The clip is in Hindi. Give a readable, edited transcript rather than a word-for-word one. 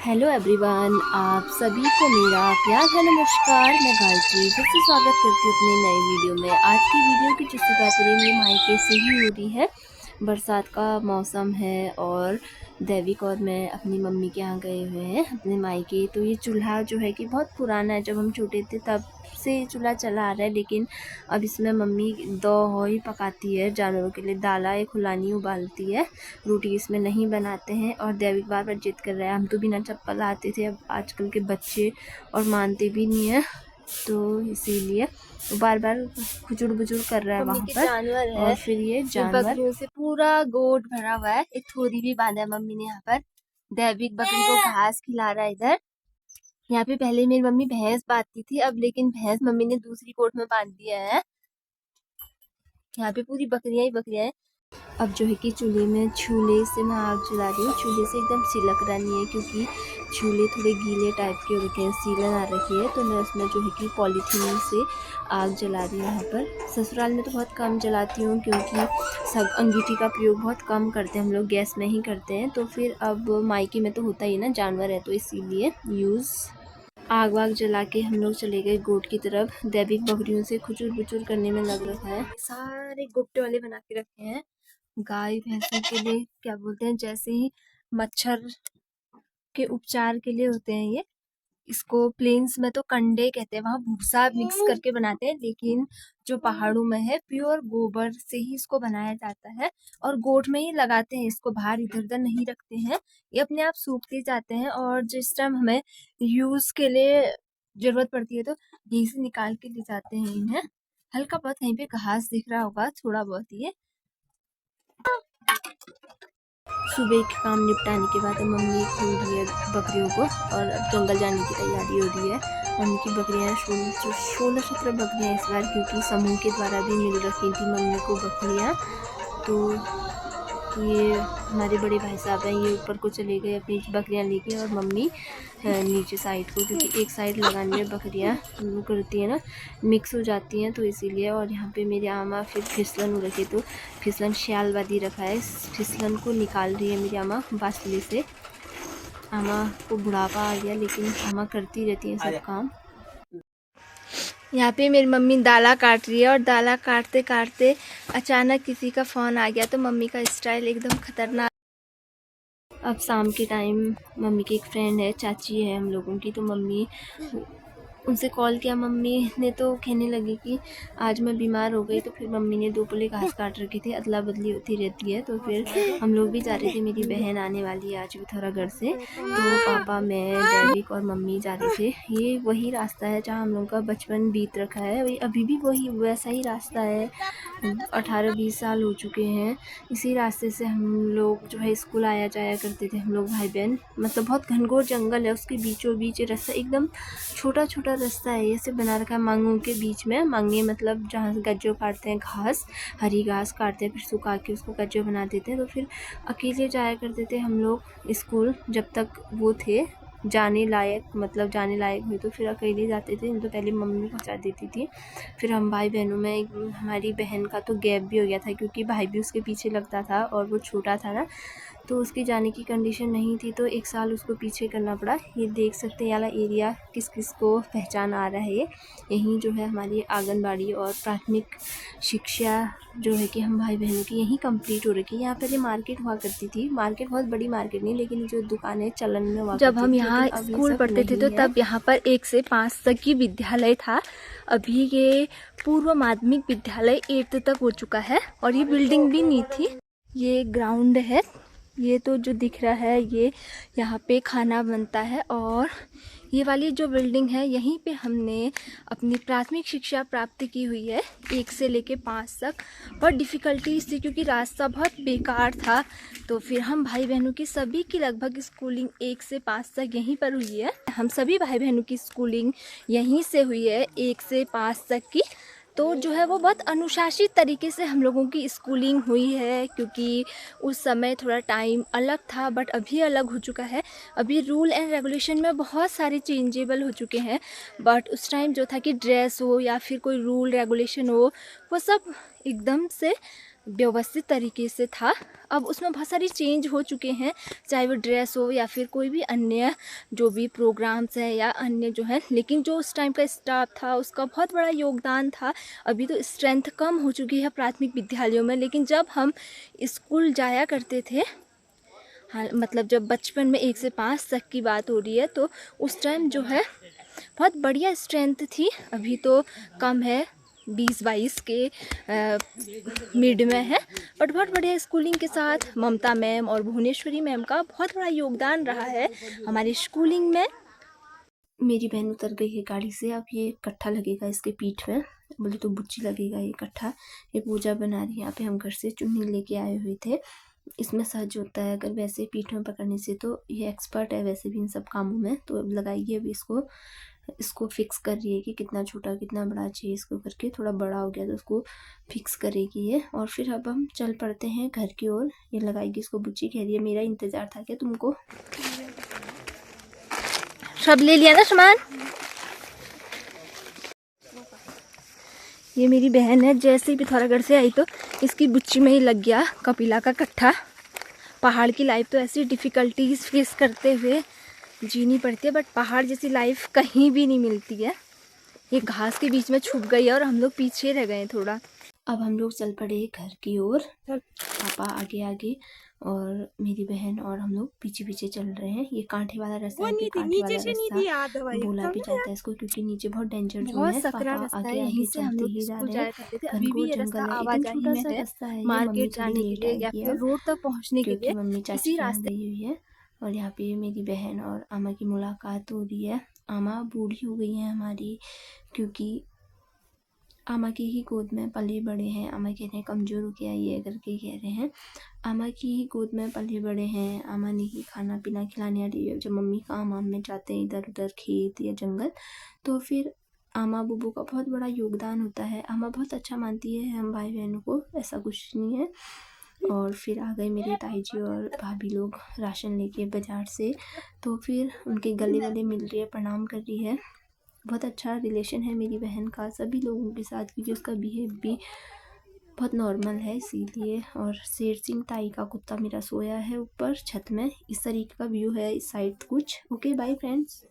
हेलो एवरीवन, आप सभी को मेरा प्यार है नमस्कार। मैं गायत्री फिर से स्वागत करती हूँ अपने नए वीडियो में। आज की वीडियो की जो शुरुआत मेरे मायके से ही हो रही है। बरसात का मौसम है और देविक और मैं अपनी मम्मी के यहाँ गए हुए हैं अपने मायके। तो ये चूल्हा जो है कि बहुत पुराना है, जब हम छोटे थे तब से चूल्हा चला आ रहा है, लेकिन अब इसमें मम्मी दो ही पकाती है जानवरों के लिए, दाला या खुलानी उबालती है, रोटी इसमें नहीं बनाते हैं। और देविक बार बार जिद कर रहा है, हम तो बिना चप्पल आते थे, अब आजकल के बच्चे और मानते भी नहीं है, तो इसीलिए बार बार खुचुड़ बुचुड़ कर रहा है वहाँ पर। जानवर है और फिर ये जानवर बकरियों से पूरा गोट भरा हुआ है। एक थोड़ी भी बांधा है मम्मी ने यहाँ पर। देविक बकरी को घास खिला रहा है इधर। यहाँ पे पहले मेरी मम्मी भैंस बांधती थी, अब लेकिन भैंस मम्मी ने दूसरी गोट में बांध दिया है। यहाँ पे पूरी बकरियां ही बकरियां हैं। अब जो है कि चूल्हे में चूल्हे से मैं आग जला रही हूँ। चूल्हे से एकदम सिलक रहा नहीं है, क्योंकि चूल्हे थोड़े गीले टाइप के हो रखे हैं, सीलन आ रखी है, तो मैं उसमें जो है कि पॉलीथीन से आग जला रही हूँ। यहाँ पर ससुराल में तो बहुत कम जलाती हूँ, क्योंकि सब अंगीठी का प्रयोग बहुत कम करते हैं हम लोग, गैस में ही करते हैं। तो फिर अब मायके में तो होता ही ना, जानवर है तो इसीलिए यूज़। आग वाग जला के हम लोग चले गए गोट की तरफ। दैविक बकरियों से खुचुर बुचुर करने में लग रखा है। सारे गुप्ते वाले बना के रखे हैं गाय भैंसों के लिए, क्या बोलते हैं, जैसे ही मच्छर के उपचार के लिए होते हैं ये। इसको प्लेन्स में तो कंडे कहते हैं, वहाँ भूसा मिक्स करके बनाते हैं, लेकिन जो पहाड़ों में है प्योर गोबर से ही इसको बनाया जाता है। और गोट में ही लगाते हैं इसको, बाहर इधर उधर नहीं रखते हैं, ये अपने आप सूखते जाते हैं। और जिस टाइम हमें यूज के लिए जरूरत पड़ती है तो यहीं से निकाल के ले जाते हैं इन्हें। हल्का बहुत कहीं पे घास दिख रहा होगा, थोड़ा बहुत ये। सुबह के काम निपटाने के बाद मम्मी खोल रही है बकरियों को, और अब जंगल जाने की तैयारी हो रही है। मम्मी की बकरियाँ 16-17 बकरियाँ इस बार, क्योंकि समूह के द्वारा भी मिल रखी थी मम्मी को बकरियाँ। तो ये हमारे बड़े भाई साहब हैं, ये ऊपर को चले गए अपनी बकरियां लेके, और मम्मी नीचे साइड को, क्योंकि एक साइड लगाने में बकरियां वो करती है ना, मिक्स हो जाती हैं, तो इसीलिए। और यहाँ पे मेरे आमा फिर फिसलन हो रखे, तो फिसलन श्याल वादी रखा है, फिसलन को निकाल रही है मेरी आमा बासले से। आमा को बुढ़ापा आ गया, लेकिन आमा करती रहती है सब काम। यहाँ पे मेरी मम्मी दाला काट रही है, और दाला काटते काटते अचानक किसी का फ़ोन आ गया, तो मम्मी का स्टाइल एकदम खतरनाक। अब शाम के टाइम मम्मी की एक फ्रेंड है, चाची है हम लोगों की, तो मम्मी उनसे कॉल किया। मम्मी ने तो कहने लगी कि आज मैं बीमार हो गई, तो फिर मम्मी ने 2 पुले घास काट रखी थी, अदला बदली होती रहती है। तो फिर हम लोग भी जा रहे थे, मेरी बहन आने वाली है आज भी थोड़ा घर से, तो पापा, मैं, दैविक और मम्मी जा रहे थे। ये वही रास्ता है जहाँ हम लोगों का बचपन बीत रखा है, वही अभी भी वही वैसा ही रास्ता है। 18-20 साल हो चुके हैं। इसी रास्ते से हम लोग जो है स्कूल आया जाया करते थे, हम लोग भाई बहन। मतलब बहुत घनघोर जंगल है, उसके बीचों बीच रास्ता, एकदम छोटा छोटा रास्ता है, ऐसे बना रखा है मांगों के बीच में। मांगे मतलब जहाँ से गज्जो काटते हैं, घास, हरी घास काटते हैं, फिर सुखा के उसको गज्जो बना देते हैं। तो फिर अकेले जाया करते थे हम लोग स्कूल, जब तक वो थे जाने लायक, मतलब जाने लायक हुए तो फिर अकेले जाते थे, तो पहले मम्मी पहुंचा देती थी। फिर हम भाई बहनों में, हमारी बहन का तो गैप भी हो गया था, क्योंकि भाई भी उसके पीछे लगता था और वो छोटा था ना, तो उसकी जाने की कंडीशन नहीं थी, तो 1 साल उसको पीछे करना पड़ा। ये देख सकते हैं वाला एरिया किस किस को पहचान आ रहा है। ये यहीं जो है हमारी आंगनबाड़ी और प्राथमिक शिक्षा जो है कि हम भाई बहनों की यहीं कंप्लीट हो रखी है। यहाँ पर ये मार्केट हुआ करती थी, मार्केट बहुत बड़ी मार्केट नहीं, लेकिन जो दुकानें चलन में हुआ, जब हम यहाँ स्कूल पढ़ते थे तो तब यहाँ पर 1 से 5 तक की विद्यालय था। अभी ये पूर्व माध्यमिक विद्यालय 8th तक हो चुका है, और ये बिल्डिंग भी नहीं थी। ये ग्राउंड है, ये तो जो दिख रहा है ये यहाँ पे खाना बनता है, और ये वाली जो बिल्डिंग है यहीं पे हमने अपनी प्राथमिक शिक्षा प्राप्त की हुई है, 1 से लेके 5 तक। बहुत डिफ़िकल्टीज थी, क्योंकि रास्ता बहुत बेकार था, तो फिर हम भाई बहनों की सभी की लगभग स्कूलिंग 1 से 5 तक यहीं पर हुई है। हम सभी भाई बहनों की स्कूलिंग यहीं से हुई है 1 से 5 तक की। तो जो है वो बहुत अनुशासित तरीके से हम लोगों की स्कूलिंग हुई है, क्योंकि उस समय थोड़ा टाइम अलग था, बट अभी अलग हो चुका है। अभी रूल एंड रेगुलेशन में बहुत सारे चेंजेबल हो चुके हैं, बट उस टाइम जो था कि ड्रेस हो या फिर कोई रूल रेगुलेशन हो, वो सब एकदम से व्यवस्थित तरीके से था। अब उसमें बहुत सारी चेंज हो चुके हैं, चाहे वो ड्रेस हो या फिर कोई भी अन्य जो भी प्रोग्राम्स हैं या अन्य जो है, लेकिन जो उस टाइम का स्टाफ था उसका बहुत बड़ा योगदान था। अभी तो स्ट्रेंथ कम हो चुकी है प्राथमिक विद्यालयों में, लेकिन जब हम स्कूल जाया करते थे, हाँ मतलब जब बचपन में 1 से 5 तक की बात हो रही है, तो उस टाइम जो है बहुत बढ़िया स्ट्रेंथ थी। अभी तो कम है, 20-22 के मिड में है, बट बहुत बढ़िया स्कूलिंग के साथ ममता मैम और भुवनेश्वरी मैम का बहुत बड़ा योगदान रहा है हमारी स्कूलिंग में। मेरी बहन उतर गई है गाड़ी से, अब ये कट्ठा लगेगा इसके पीठ में, बोले तो बुच्ची लगेगा ये कट्ठा। ये पूजा बना रही है। यहाँ पे हम घर से चुन्नी लेके आए हुए थे, इसमें सहज होता है अगर वैसे पीठ में पकड़ने से, तो ये एक्सपर्ट है वैसे भी इन सब कामों में। तो अब लगाइए, अभी इसको फिक्स कर रही है कि कितना छोटा कितना बड़ा चाहिए इसको करके, थोड़ा बड़ा हो गया तो उसको फिक्स करेगी ये। और फिर अब हम चल पड़ते हैं घर की ओर। ये लगाएगी इसको बुच्ची, कह रही है मेरा इंतज़ार था क्या तुमको? सब ले लिया ना सामान? ये मेरी बहन है, जैसे ही पिथौरागढ़ से आई तो इसकी बुच्ची में ही लग गया कपिला का कट्ठा। पहाड़ की लाइफ तो ऐसी डिफ़िकल्टीज फेस करते हुए जीनी पड़ती है, बट पहाड़ जैसी लाइफ कहीं भी नहीं मिलती है। ये घास के बीच में छुप गई है और हम लोग पीछे रह गए थोड़ा। अब हम लोग चल पड़े घर की ओर, पापा आगे आगे और मेरी बहन और हम लोग पीछे पीछे चल रहे हैं। ये कांटे वाला रास्ता है, कांटे वाला रास्ता बोला भी जाता है इसको, क्योंकि नीचे बहुत डेंजर जोन है। पापा आगे आगे चलते ही जा रहे हैं। घनघोर जंगल है, एकदम छोटा सा रास्ता है, मार्केट जाने के लिए या फिर रोड तक पहुंचने के लिए मम्मी चाची रास्ते गई हुई है। और यहाँ पे मेरी बहन और आमा की मुलाकात हो रही है। आमा बूढ़ी हो गई है हमारी, क्योंकि आमा की ही गोद में पले बड़े हैं। आमा कह रहे हैं कमज़ोर हो के आई है करके कह रहे हैं। आमा की ही गोद में पले बड़े हैं, आमा ने ही खाना पीना खिलाने आ रही है। जब मम्मी काम वाम में जाते हैं इधर उधर खेत या जंगल, तो फिर आमा बुबू का बहुत बड़ा योगदान होता है। आमा बहुत अच्छा मानती है हम भाई बहनों को, ऐसा कुछ नहीं है। और फिर आ गए मेरे ताई जी और भाभी लोग राशन लेके बाज़ार से, तो फिर उनके गले वाले मिल रही है, प्रणाम कर रही है। बहुत अच्छा रिलेशन है मेरी बहन का सभी लोगों के साथ, क्योंकि उसका बिहेव भी बहुत नॉर्मल है इसीलिए। और शेर सिंह ताई का कुत्ता मेरा सोया है ऊपर छत में। इस तरीके का व्यू है इस साइड कुछ। Okay bye friends.